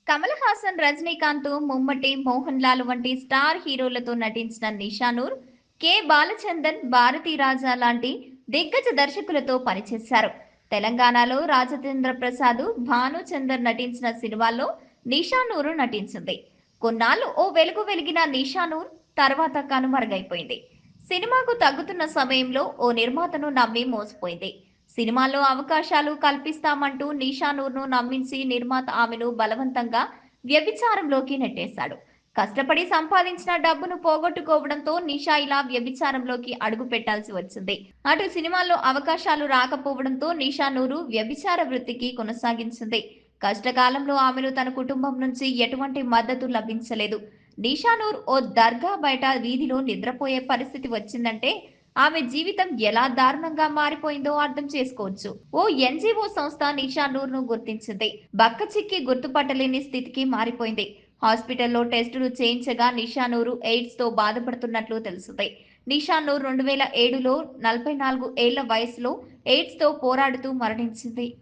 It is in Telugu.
కమల్ హాసన్, రజనీకాంత్, మమ్ముట్టి, మోహన్ లాల్ వంటి స్టార్ హీరోలతో నటించిన నిషానూర్, కె బాలచందర్, భారతీ రాజా లాంటి దిగ్గజ దర్శకులతో పనిచేశారు. తెలంగాణలో రాజేంద్ర ప్రసాద్, భానుచందర్ నటించిన సినిమాల్లో నిషానూర్ నటించింది. కొన్నాళ్లు ఓ వెలుగు వెలిగిన నిషానూర్ తర్వాత కనుమరుగైపోయింది. సినిమాకు తగ్గుతున్న సమయంలో ఓ నిర్మాతను నమ్మి మోసపోయింది. సినిమాల్లో అవకాశాలు కల్పిస్తామంటూ నిషానూర్ను నమ్మించి నిర్మాత ఆమెను బలవంతంగా వ్యభిచారంలోకి నెట్టేశాడు. కష్టపడి సంపాదించిన డబ్బును పోగొట్టుకోవడంతో నిషా ఇలా వ్యభిచారంలోకి అడుగు పెట్టాల్సి వచ్చింది. అటు సినిమాల్లో అవకాశాలు రాకపోవడంతో నిషానూరు వ్యభిచార వృత్తికి కొనసాగించింది. కష్టకాలంలో ఆమెను తన కుటుంబం నుంచి ఎటువంటి మద్దతు లభించలేదు. నిషానూర్ ఓ దర్గా బయట వీధిలో నిద్రపోయే పరిస్థితి వచ్చిందంటే ఆమె జీవితం ఎలా దారుణంగా మారిపోయిందో అర్థం చేసుకోవచ్చు. ఓ ఎన్జిఓ సంస్థ నిషానూర్ ను గుర్తించింది. బక్కచిక్కి గుర్తుపట్టలేని స్థితికి మారిపోయింది. హాస్పిటల్లో టెస్టులు చేయించగా నిషానూరు ఎయిడ్స్ తో బాధపడుతున్నట్లు తెలిసింది. నిషానూర్ 2007లో 44 ఏళ్ల వయసులో ఎయిడ్స్ తో పోరాడుతూ మరణించింది.